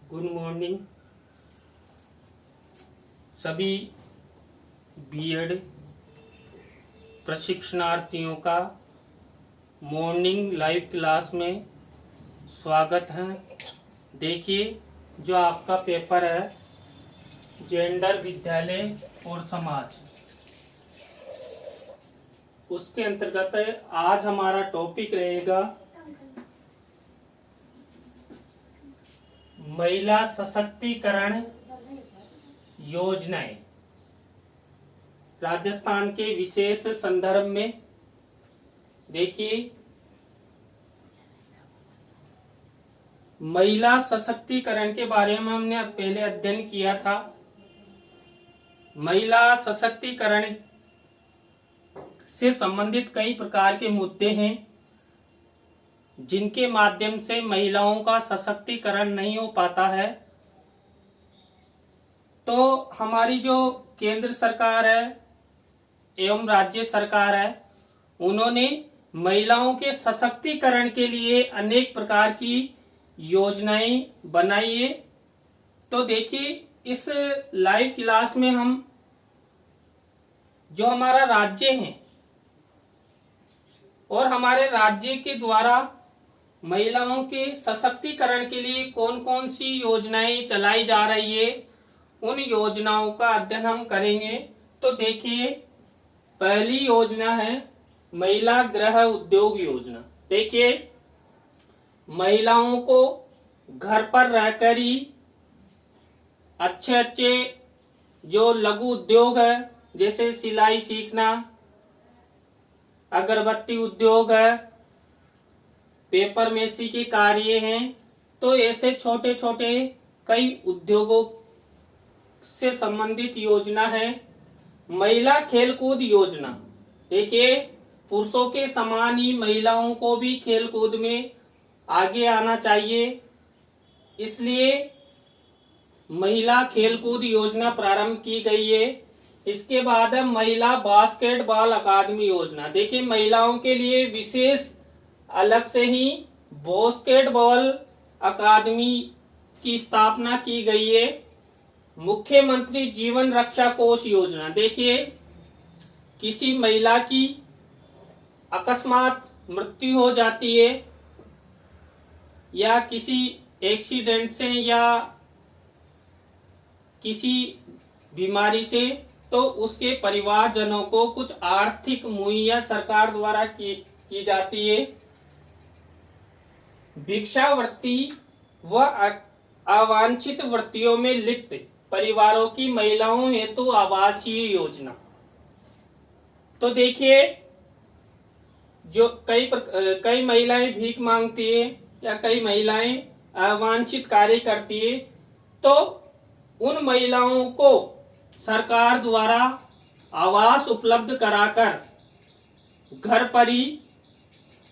Good morning सभी BEd प्रशिक्षणार्थियों का मॉर्निंग लाइव क्लास में स्वागत है। देखिए, जो आपका पेपर है जेंडर, विद्यालय और समाज, उसके अंतर्गत आज हमारा टॉपिक रहेगा महिला सशक्तिकरण योजनाएं। राजस्थान के विशेष संदर्भ में देखिए, महिला सशक्तिकरण के बारे में हमने पहले अध्ययन किया था। महिला सशक्तिकरण से संबंधित कई प्रकार के मुद्दे हैं जिनके माध्यम से महिलाओं का सशक्तिकरण नहीं हो पाता है। तो हमारी जो केंद्र सरकार है एवं राज्य सरकार है, उन्होंने महिलाओं के सशक्तिकरण के लिए अनेक प्रकार की योजनाएं बनाई है। तो देखिए, इस लाइव क्लास में हम जो हमारा राज्य है और हमारे राज्य के द्वारा महिलाओं के सशक्तिकरण के लिए कौन कौन सी योजनाएं चलाई जा रही है, उन योजनाओं का अध्ययन हम करेंगे। तो देखिए, पहली योजना है महिला गृह उद्योग योजना। देखिए, महिलाओं को घर पर रहकर ही अच्छे अच्छे जो लघु उद्योग है, जैसे सिलाई सीखना, अगरबत्ती उद्योग है, पेपर मेसी के कार्य हैं, तो ऐसे छोटे छोटे कई उद्योगों से संबंधित योजना है। महिला खेलकूद योजना। देखिए, पुरुषों के समान ही महिलाओं को भी खेलकूद में आगे आना चाहिए, इसलिए महिला खेलकूद योजना प्रारंभ की गई है। इसके बाद है महिला बास्केटबॉल अकादमी योजना। देखिए, महिलाओं के लिए विशेष अलग से ही बास्केटबॉल अकादमी की स्थापना की गई है। मुख्यमंत्री जीवन रक्षा कोष योजना। देखिए, किसी महिला की अकस्मात मृत्यु हो जाती है या किसी एक्सीडेंट से या किसी बीमारी से, तो उसके परिवारजनों को कुछ आर्थिक मुहैया सरकार द्वारा की जाती है। भिक्षावृत्ति व अवांछित वृत्तियों में लिप्त परिवारों की महिलाओं हेतु आवासीय योजना। तो देखिए, जो कई महिलाएं भीख मांगती है या कई महिलाएं अवांछित कार्य करती है, तो उन महिलाओं को सरकार द्वारा आवास उपलब्ध कराकर घर पर ही,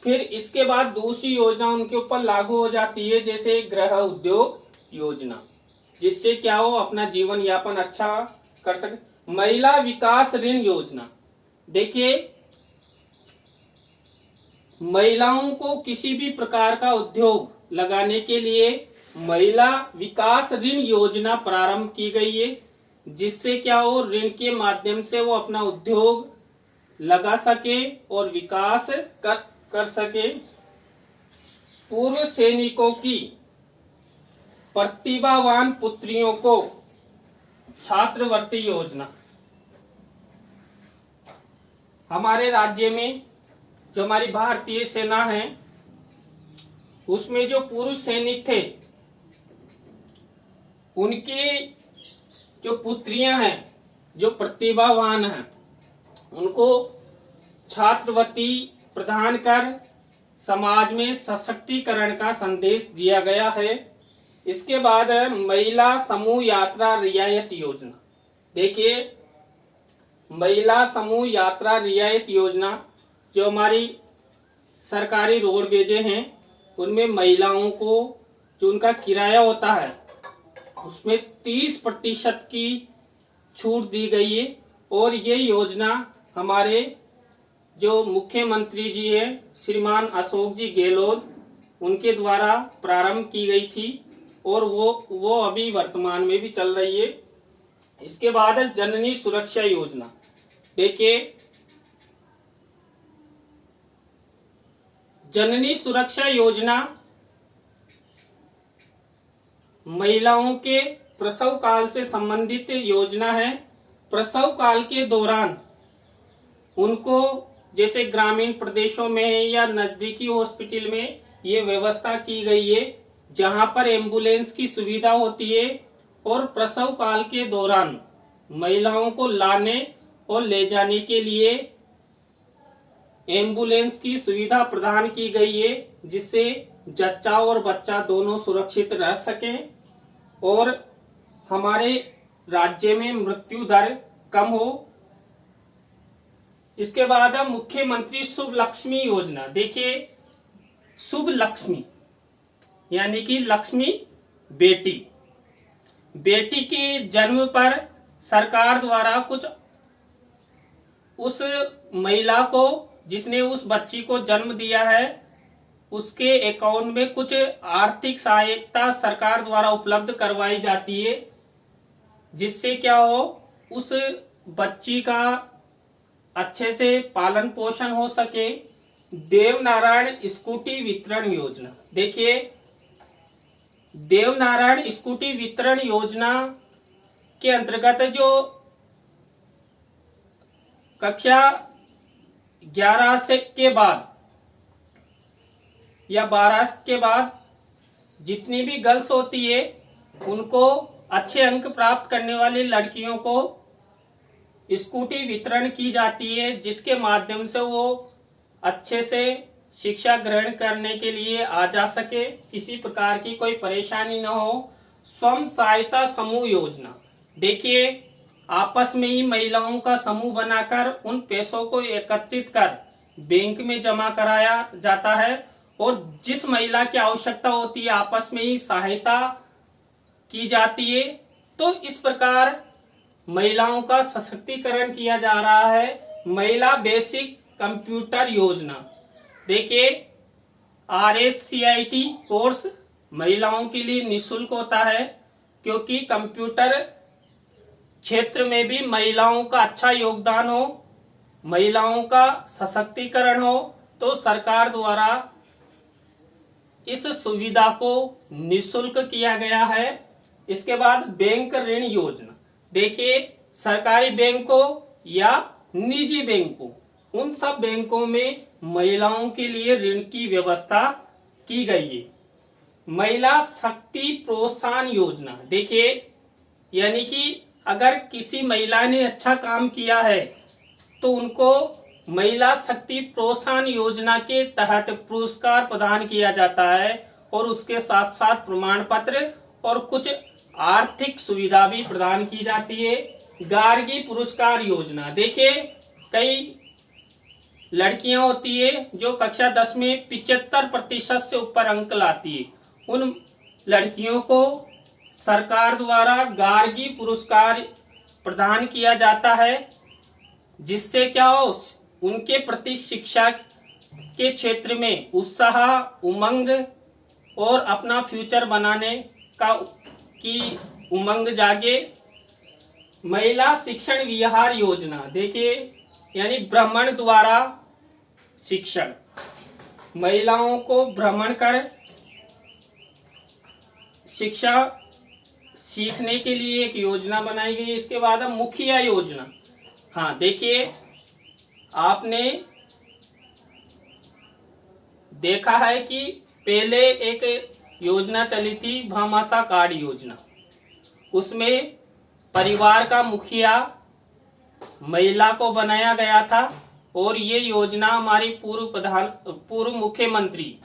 फिर इसके बाद दूसरी योजना उनके ऊपर लागू हो जाती है, जैसे गृह उद्योग योजना, जिससे क्या हो अपना जीवन यापन अच्छा कर सके। महिला विकास ऋण योजना। देखिए, महिलाओं को किसी भी प्रकार का उद्योग लगाने के लिए महिला विकास ऋण योजना प्रारंभ की गई है, जिससे क्या हो ऋण के माध्यम से वो अपना उद्योग लगा सके और विकास कर सके। पूर्व सैनिकों की प्रतिभावान पुत्रियों को छात्रवृत्ति योजना। हमारे राज्य में जो हमारी भारतीय सेना है, उसमें जो पुरुष सैनिक थे, उनकी जो पुत्रियां हैं, जो प्रतिभावान हैं, उनको छात्रवृत्ति प्रदान कर समाज में सशक्तिकरण का संदेश दिया गया है। इसके बाद है महिला समूह यात्रा रियायत योजना। देखिए, महिला समूह यात्रा रियायत योजना, जो हमारी सरकारी रोडवेजें हैं, उनमें महिलाओं को जो उनका किराया होता है उसमें 30% की छूट दी गई है। और ये योजना हमारे जो मुख्यमंत्री जी है श्रीमान अशोक जी गहलोत, उनके द्वारा प्रारंभ की गई थी और वो अभी वर्तमान में भी चल रही है। इसके बाद है जननी सुरक्षा योजना। देखिए, जननी सुरक्षा योजना महिलाओं के प्रसव काल से संबंधित योजना है। प्रसव काल के दौरान उनको जैसे ग्रामीण प्रदेशों में या नजदीकी हॉस्पिटल में ये व्यवस्था की गई है, जहां पर एम्बुलेंस की सुविधा होती है और प्रसव काल के दौरान महिलाओं को लाने और ले जाने के लिए एम्बुलेंस की सुविधा प्रदान की गई है, जिससे जच्चा और बच्चा दोनों सुरक्षित रह सकें और हमारे राज्य में मृत्यु दर कम हो। इसके बाद है मुख्यमंत्री शुभ लक्ष्मी योजना। देखिए, शुभ लक्ष्मी यानी कि लक्ष्मी बेटी, बेटी के जन्म पर सरकार द्वारा कुछ उस महिला को जिसने उस बच्ची को जन्म दिया है उसके अकाउंट में कुछ आर्थिक सहायता सरकार द्वारा उपलब्ध करवाई जाती है, जिससे क्या हो, उस बच्ची का अच्छे से पालन पोषण हो सके। देवनारायण स्कूटी वितरण योजना। देखिए, देवनारायण स्कूटी वितरण योजना के अंतर्गत जो कक्षा 11 से के बाद या 12 के बाद जितनी भी गर्ल्स होती है उनको अच्छे अंक प्राप्त करने वाली लड़कियों को स्कूटी वितरण की जाती है, जिसके माध्यम से वो अच्छे से शिक्षा ग्रहण करने के लिए आ जा सके, किसी प्रकार की कोई परेशानी न हो। स्वयं सहायता समूह योजना। देखिए, आपस में ही महिलाओं का समूह बनाकर उन पैसों को एकत्रित कर बैंक में जमा कराया जाता है और जिस महिला की आवश्यकता होती है आपस में ही सहायता की जाती है। तो इस प्रकार महिलाओं का सशक्तिकरण किया जा रहा है। महिला बेसिक कंप्यूटर योजना। देखिए, RSCIT कोर्स महिलाओं के लिए निःशुल्क होता है, क्योंकि कंप्यूटर क्षेत्र में भी महिलाओं का अच्छा योगदान हो, महिलाओं का सशक्तिकरण हो, तो सरकार द्वारा इस सुविधा को निःशुल्क किया गया है। इसके बाद बैंक ऋण योजना। देखिए, सरकारी बैंकों या निजी बैंकों, उन सब बैंकों में महिलाओं के लिए ऋण की व्यवस्था की गई है। महिला शक्ति प्रोत्साहन योजना। देखिए, यानी कि अगर किसी महिला ने अच्छा काम किया है तो उनको महिला शक्ति प्रोत्साहन योजना के तहत पुरस्कार प्रदान किया जाता है और उसके साथ साथ प्रमाण पत्र और कुछ आर्थिक सुविधा भी प्रदान की जाती है। गार्गी पुरस्कार योजना। देखिए, कई लड़कियां होती है जो कक्षा 10 में 75% से ऊपर अंक लाती है, उन लड़कियों को सरकार द्वारा गार्गी पुरस्कार प्रदान किया जाता है, जिससे क्या हो, उनके प्रति शिक्षा के क्षेत्र में उत्साह, उमंग और अपना फ्यूचर बनाने की उमंग जागे। महिला शिक्षण विहार योजना। देखिए, यानी भ्रमण द्वारा शिक्षण, महिलाओं को भ्रमण कर शिक्षा सीखने के लिए एक योजना बनाई गई। इसके बाद मुखिया योजना। हाँ, देखिए, आपने देखा है कि पहले एक योजना चली थी भामाशाह कार्ड योजना, उसमें परिवार का मुखिया महिला को बनाया गया था और ये योजना हमारी पूर्व मुख्यमंत्री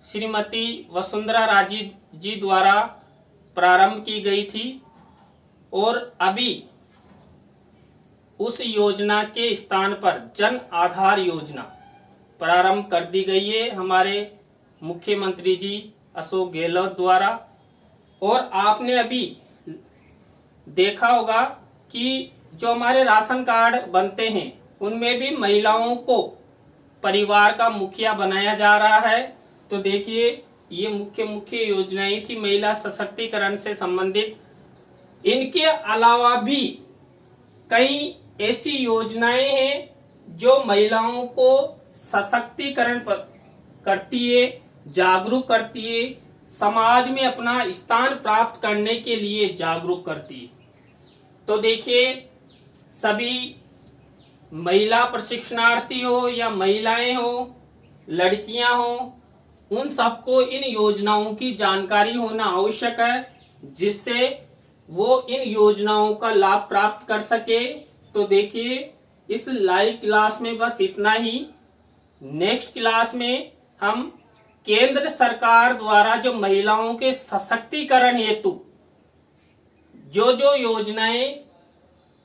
श्रीमती वसुंधरा राजे जी द्वारा प्रारंभ की गई थी और अभी उस योजना के स्थान पर जन आधार योजना प्रारंभ कर दी गई है हमारे मुख्यमंत्री जी अशोक गहलोत द्वारा। और आपने अभी देखा होगा कि जो हमारे राशन कार्ड बनते हैं उनमें भी महिलाओं को परिवार का मुखिया बनाया जा रहा है। तो देखिए, ये मुख्य मुख्य योजनाएं थी महिला सशक्तिकरण से संबंधित। इनके अलावा भी कई ऐसी योजनाएं हैं जो महिलाओं को सशक्तिकरण करती है, जागरूक करती है, समाज में अपना स्थान प्राप्त करने के लिए जागरूक करती है। तो देखिए, सभी महिला प्रशिक्षणार्थी हो या महिलाएं हो, लड़कियां हो, उन सबको इन योजनाओं की जानकारी होना आवश्यक है, जिससे वो इन योजनाओं का लाभ प्राप्त कर सके। तो देखिए, इस लाइव क्लास में बस इतना ही। नेक्स्ट क्लास में हम केंद्र सरकार द्वारा जो महिलाओं के सशक्तिकरण हेतु जो जो योजनाएं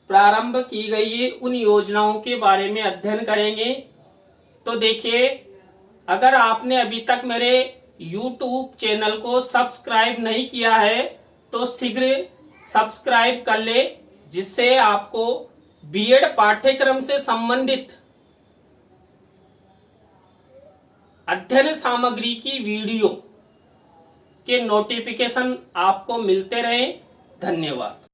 प्रारंभ की गई है, उन योजनाओं के बारे में अध्ययन करेंगे। तो देखिए, अगर आपने अभी तक मेरे YouTube चैनल को सब्सक्राइब नहीं किया है तो शीघ्र सब्सक्राइब कर ले, जिससे आपको बीएड पाठ्यक्रम से संबंधित अध्ययन सामग्री की वीडियो के नोटिफिकेशन आपको मिलते रहे। धन्यवाद।